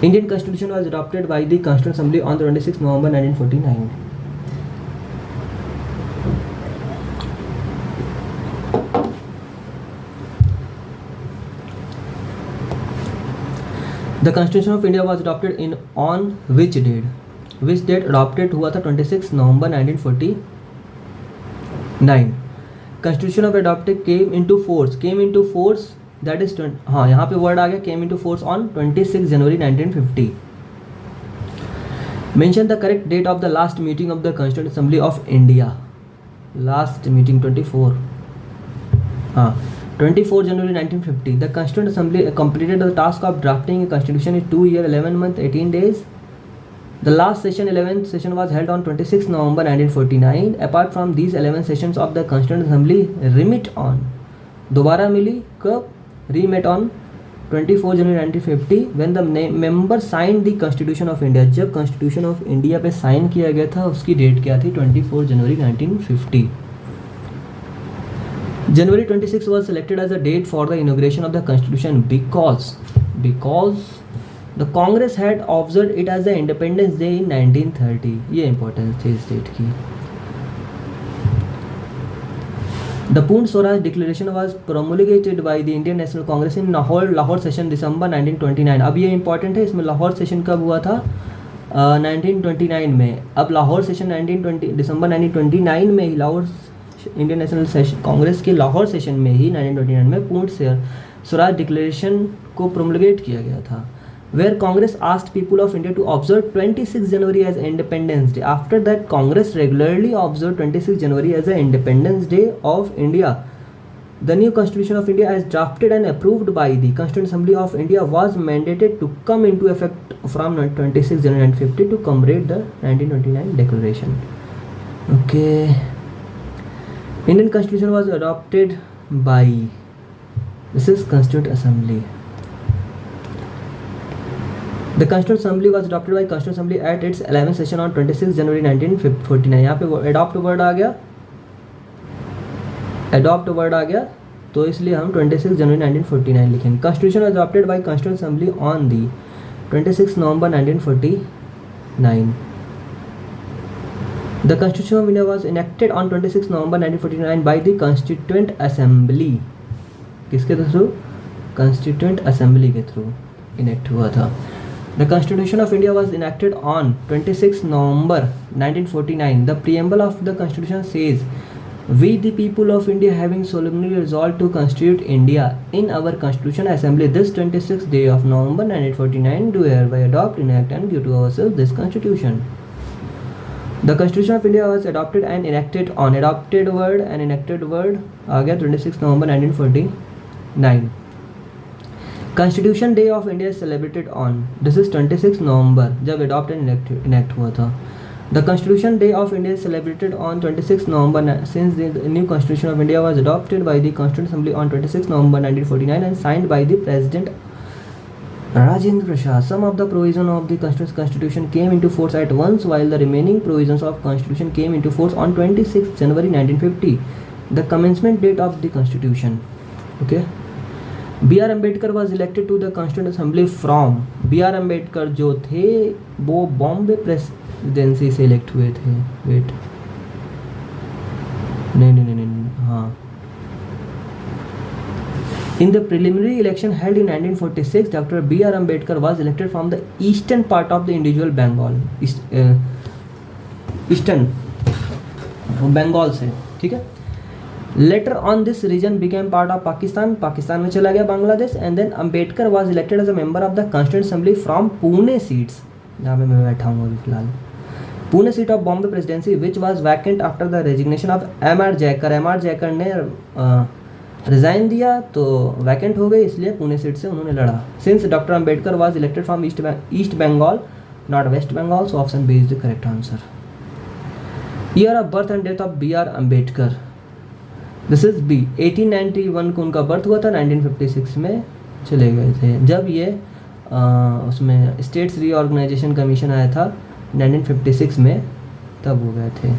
Indian Constitution was adopted by the Constituent Assembly on 26 November 1949. The Constitution of India was adopted on which date? Which date adopted हुआ था 26 November 1949. Constitution of adopted came into force. That is हाँ यहाँ पे word आ गया came into force on 26 January 1950. Mention the correct date of the last meeting of the Constituent Assembly of India. Last meeting 24 January 1950. The Constituent Assembly completed the task of drafting a constitution in 2 years 11 months 18 days. The last session 11th session was held on 26 November 1949. Apart from these 11 sessions of the Constituent Assembly, remit on दोबारा मिली कब? Remet on 24 January 1950 when the member signed the Constitution of India. जब Constitution of India पे sign किया गया था उसकी date क्या थी? 24 January 1950. January 26 was selected as a date for the inauguration of the Constitution because the Congress had observed it as the Independence Day in 1930. ये importance थी इस डेट की. The Poond Swaraj Declaration was promulgated by the Indian National Congress in Lahore session December 1929. अब ये important है, इसमें Lahore session कब हुआ था? 1929 में. अब लाहौर सेशन दिसंबर 1929 में ही लाहौर इंडियन नेशनल कांग्रेस के लाहौर सेशन में ही 1929 में पूर्ण स्वराज डिक्लेरेशन को प्रोमulgate किया गया था. Where Congress asked people of India to observe 26 January as Independence Day. After that, Congress regularly observed 26 January as the Independence Day of India. The new Constitution of India, as drafted and approved by the Constituent Assembly of India, was mandated to come into effect from 26 January 1950 to commemorate the 1929 Declaration. Okay. Indian Constitution was adopted by, this is Constituent Assembly. The Constituent Assembly was adopted by Constituent Assembly at its 11th session on 26 January 1949. यहाँ पे adopt word आ गया, adopt word आ गया, तो इसलिए हम 26 जनवरी 1949 लिखेंगे. Constitution was adopted by Constituent Assembly on the 26 November 1949. The Constitution of India was enacted on 26 November 1949 by the Constituent Assembly. किसके through? Constituent Assembly के थ्रू इनेक्ट हुआ था. The Constitution of India was enacted on 26 November 1949. The preamble of the Constitution says, "We the people of India having solemnly resolved to constitute India in our Constitution Assembly this 26th day of November 1949 do hereby adopt, enact and give to ourselves this Constitution." The Constitution of India was adopted and enacted on, adopted word and enacted word आ गया 26 November 1949. Constitution Day of India is celebrated on, this is 26 November जब adopt and enact हुआ था. The Constitution Day of India is celebrated on 26 November since the new Constitution of India was adopted by the Constituent Assembly on 26 November 1949 and signed by the President Rajendra Prasad. Some of the provisions of the Constitution came into force at once, while the remaining provisions of Constitution came into force on 26 January 1950, the commencement date of the Constitution. Okay. B.R. Ambedkar was elected to the Constituent Assembly from, B.R. Ambedkar जो थे वो Bombay presidency से elect हुए थे. Wait नहीं हाँ. In the preliminary election held in 1946, Dr. B.R. Ambedkar was elected from the eastern part of the individual Bengal. Eastern Bengal से, ठीक है. Later on, this region became part of Pakistan. Pakistan में चला गया Bangladesh. And then Ambedkar was elected as a member of the Constituent Assembly from Pune seats, जहाँ पे मैं बैठा हूँ अभी फिलहाल. Pune seat of Bombay Presidency, which was vacant after the resignation of M.R. Jaikar. M.R. Jaikar ने resign दिया तो वैकेंट हो गई, इसलिए पुणे सीट से उन्होंने लड़ा. Since doctor Ambedkar was elected from East Bengal not West Bengal, so option B is the correct answer. Year of birth and death of B R Ambedkar, this is B. 1891 को उनका बर्थ हुआ था, 1956 में चले गए थे. जब ये उसमें स्टेट्स रीऑर्गेनाइजेशन कमीशन आया था 1956 में, तब हो गए थे.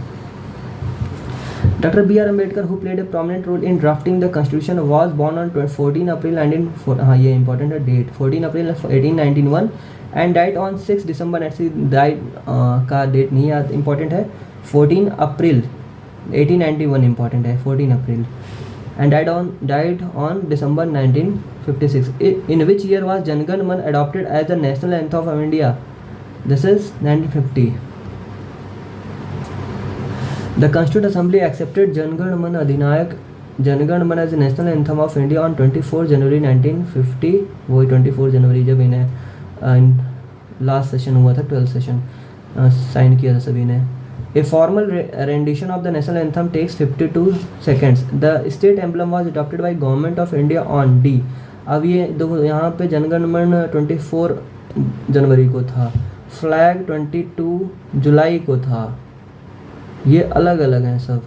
Dr. B.R. Ambedkar, who played a prominent role in drafting the Constitution, was born on 14 April 19, हाँ ये important है date, 14 April 1891 and died on 6 December. ऐसी died का date नहीं याद, important है. 14 April 1891 important है, 14 April, and died on December 1956. In which year was Jan Gan Man adopted as the national anthem of India? This is 1950. The Constituent Assembly accepted Jan Gan Man Adhinayak Jan Gan Man as the national anthem of India on 24 January 1950. वही 24 जनवरी जब इन्हें last session हुआ था, 12th session sign किया था सभी ने. A formal rendition of the national anthem takes 52 seconds. The state emblem was adopted by Government of India on D. अब ये देखो यहाँ पे जनगण मन 24 जनवरी को था, फ्लैग 22 जुलाई को था, ये अलग अलग हैं सब.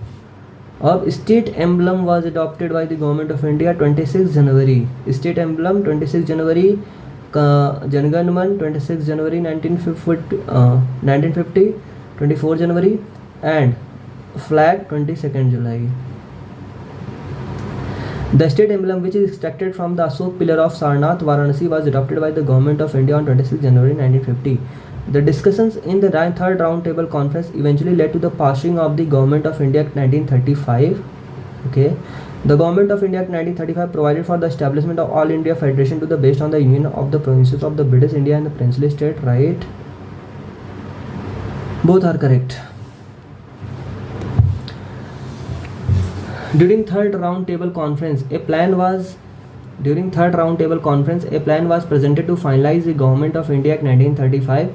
अब state emblem was adopted by the government of India 26 January. State emblem 26 जनवरी का, Jana Gana Mana 26 January 1950 24 January and flag 22 July. The state emblem, which is extracted from the Ashok pillar of Sarnath, Varanasi, was adopted by the Government of India on 26 January 1950. The discussions in the third roundtable conference eventually led to the passing of the Government of India Act 1935. Okay, the Government of India Act 1935 provided for the establishment of All India Federation to the based on the union of the provinces of the British India and the princely state. Right? Both are correct. During third roundtable conference, a plan was presented to finalize the Government of India Act 1935.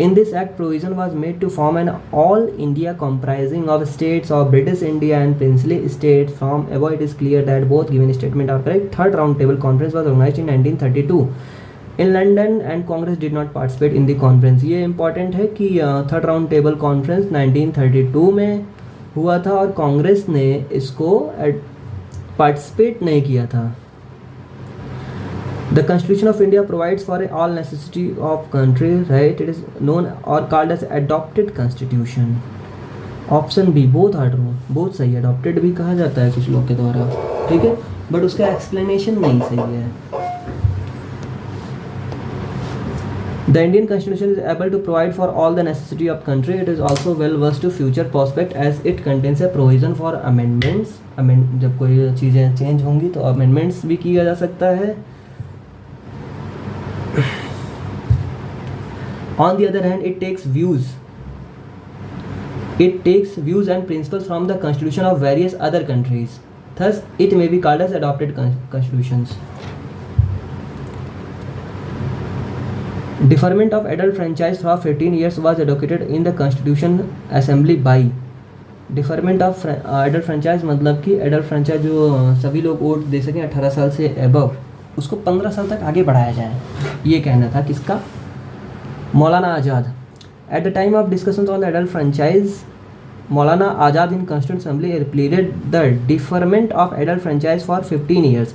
In this act, provision was made to form an all India comprising of states of British India and princely states. From above, it is clear that both given statements are correct. Third roundtable conference was organized in 1932 in London and Congress did not participate in the conference. ये important है कि third round table conference 1932 में हुआ था और कांग्रेस ने इसको participate नहीं किया था। The constitution of India provides for all necessity of country, right, it is known और called as adopted constitution. Option B both are true, both सही है। अडॉप्टेड भी कहा जाता है कुछ लोग के द्वारा, ठीक है, बट उसका एक्सप्लेनेशन नहीं सही है। The Indian Constitution is able to provide for all the necessity of country. It is also well versed to future prospect as it contains a provision for amendments. जब कोई चीज़ें चेंज होंगी तो amendments भी किया जा सकता है। On the other hand, it takes views and principles from the constitution of various other countries. Thus, it may be called as adopted constitutions. Deferment of adult franchise for 15 years was advocated in the Constitution Assembly by deferment of adult franchise, मतलब कि adult franchise जो सभी लोग vote दे सकें 18 साल से above, उसको 15 साल तक आगे बढ़ाया जाए, ये कहना था किसका? Maulana Azad. At the time of discussion on the adult franchise, Maulana Azad in Constituent Assembly pleaded the deferment of adult franchise for 15 years,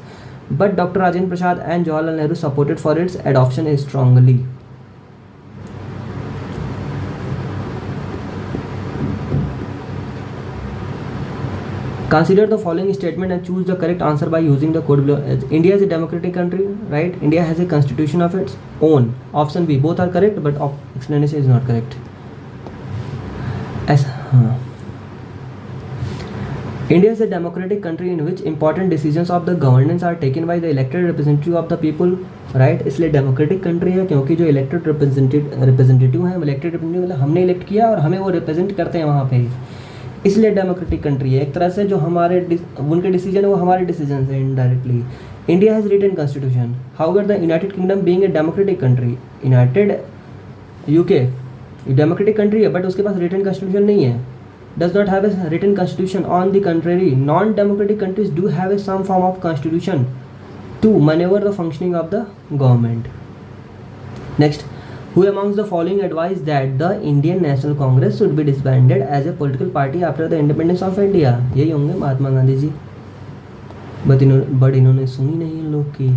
but Dr. Rajendra Prasad and Jawaharlal Nehru supported for its adoption strongly. Consider the following statement and choose the correct answer by using the code below. India is a democratic country, right? India has a constitution of its own. Option B, both are correct, but explanation is not correct. India is a democratic country in which important decisions of the governance are taken by the elected representative of the people, right? इसलिए democratic country है क्योंकि जो elected representative हैं, elected representative मतलब हमने elect किया और हमें वो रिप्रेजेंट करते हैं वहाँ पे, इसलिए डेमोक्रेटिक कंट्री है। एक तरह से जो हमारे उनके डिसीजन है वो हमारे डिसीजन है indirectly. India has written constitution, however the United Kingdom being a democratic country, United UK democratic country है बट उसके पास रिटन कॉन्स्टिट्यूशन नहीं है, does not have a written constitution. On the contrary, non-democratic countries do have some form of constitution to maneuver the functioning of the government. Next, who amongst the following advised that the Indian National Congress should be disbanded as a political party after the independence of India? यही होंगे Mahatma Gandhi ji, but इन्होंने सुनी नहीं इन लोग की।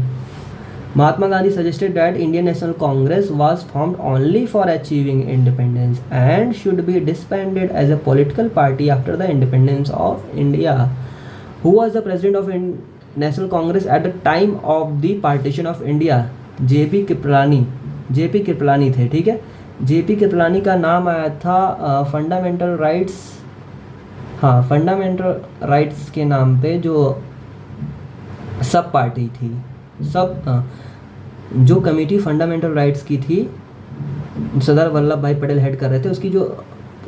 Mahatma Gandhi suggested that Indian National Congress was formed only for achieving independence and should be disbanded as a political party after the independence of India. Who was the president of National Congress at the time of the partition of India? J.P. Kripalani थे, ठीक है। J.P. Kripalani का नाम आया था fundamental rights, हाँ fundamental rights के नाम पे जो सब पार्टी थी, जो कमेटी फंडामेंटल राइट्स की थी सरदार वल्लभ भाई पटेल हेड कर रहे थे,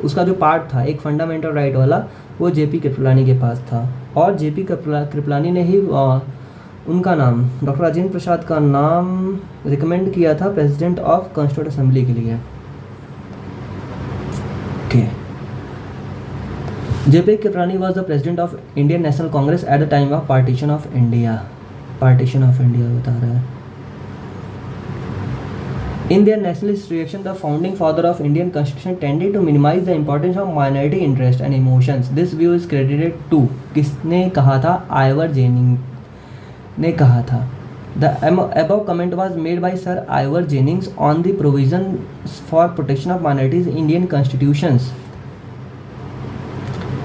उसका जो पार्ट था एक फंडामेंटल राइट वाला, वो जेपी कृपलानी के पास था। और जेपी कृपलानी ने ही उनका नाम, डॉक्टर राजेंद्र प्रसाद का नाम रिकमेंड किया था प्रेसिडेंट ऑफ कॉन्स्टिट्यूएंट असेंबली के लिए। Okay, JP Kripalani was the president of Indian national Congress eight the time of partition of India बता रहा है। In their nationalist reaction, the founding father of Indian Constitution tended to minimize the importance of minority interest and emotions. This view is credited to, किसने कहा था? Ivoire ginning ने कहा था। The above comment was made by Sir Ivor Jennings on the provisions for protection of minorities in Indian constitutions.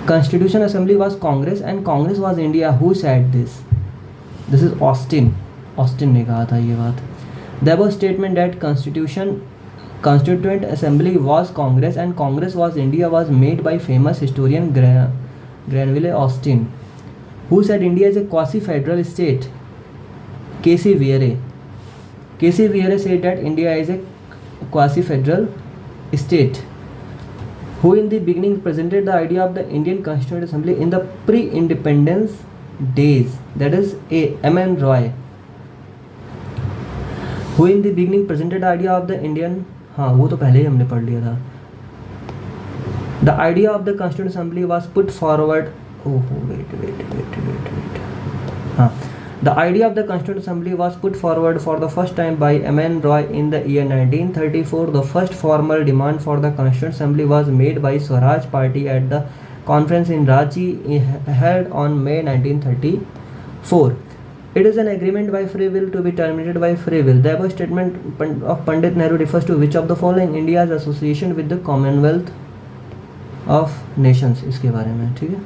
Constitution Assembly was Congress and Congress was India. Who said this? This is Austin ने कहा था ये बात। The above statement that Constituent Assembly was Congress and Congress was India was made by famous historian Granville Austin, who said India is a quasi-federal state. K.C. Vere said that India is a quasi-federal state, who in the beginning presented the idea of the Indian Constituent Assembly in the pre-independence days. That is M.N. Roy, who in the beginning presented the idea of the Indian, हाँ वो तो पहले ही हमने पढ़ लिया था। The idea of the Constituent Assembly was put forward. हाँ, the idea of the Constituent Assembly was put forward for the first time by M.N. Roy in the year 1934. The first formal demand for the Constituent Assembly was made by Swaraj Party at the conference in Ranchi held on May 1934. It is an agreement by free will to be terminated by free will. The above statement of Pandit Nehru refers to which of the following? India's association with the Commonwealth of Nations. इसके बारे में, ठीक है.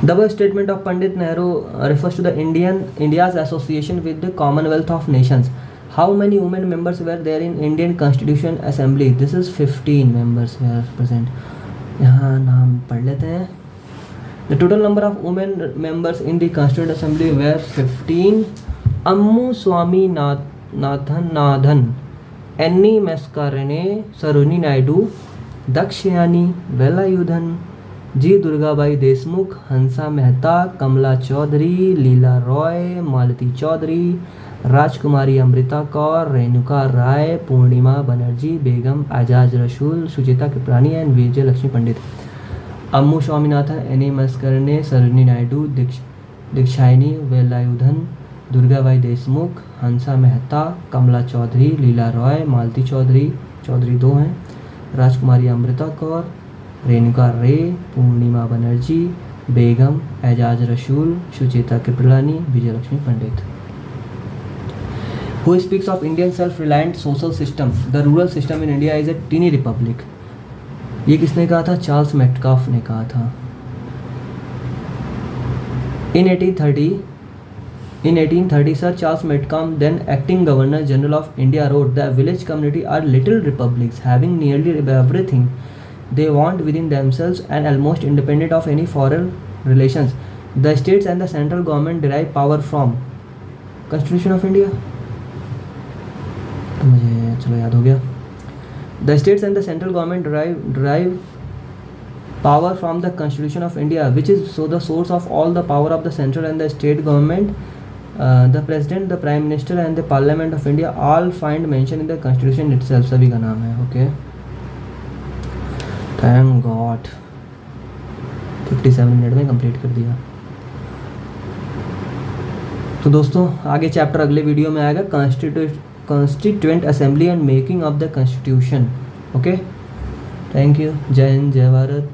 The above statement of Pandit Nehru refers to the India's association with the Commonwealth of Nations. How many women members were there in Indian Constitution Assembly? This is 15 members were present. यहाँ नाम पढ़ लेते हैं. The total number of women members in the Constituent Assembly were 15. Ammu Swaminathan, Annie Mascarenhas, Sarojini Naidu, Dakshayani, Velayudhan, ji Durgabai Deshmukh, Hansa Mehta, Kamla Chaudhary, Leela Roy, Malati Chaudhary, Rajkumari Amrita Kaur, Renuka Rai, Purnima Banerjee, Begum Aizaz Rasul, Sucheta Kripalani and Vijaya Lakshmi Pandit. Ammu Swaminathan, Annie Mascarene, Sarojini Naidu, Dakshayani Velayudhan, Durgabai Deshmukh, Hansa Mehta, Kamla Chaudhary, Leela Roy, Malati Chaudhary 2 हैं, राजकुमारी अमृता कौर, रेणुका रे, पूर्णिमा बनर्जी, बेगम एजाज रसूल, सुचेता कृपलानी, विजय लक्ष्मी पंडित. Who speaks of Indian self-reliant social system? The rural system in India is a teeny republic. ये किसने कहा था? Charles Metcalfe ने कहा था. In 1830, Sir Charles Metcalfe, then acting Governor General of India, wrote, "The village community are little republics, having nearly everything they want within themselves and almost independent of any foreign relations. The states and the central government derive power from Constitution of India." मुझे चलो याद हो गया. The states and the central government derive power from the Constitution of India, which is so the source of all the power of the central and the state government. The president, the prime minister and the parliament of India all find mention in the Constitution itself. सभी का नाम है. Okay, thank God 57 minute में complete कर दिया. तो दोस्तों आगे चैप्टर अगले वीडियो में आएगा, constituent assembly and making of the constitution. Okay, thank you. जय हिंद, जय भारत.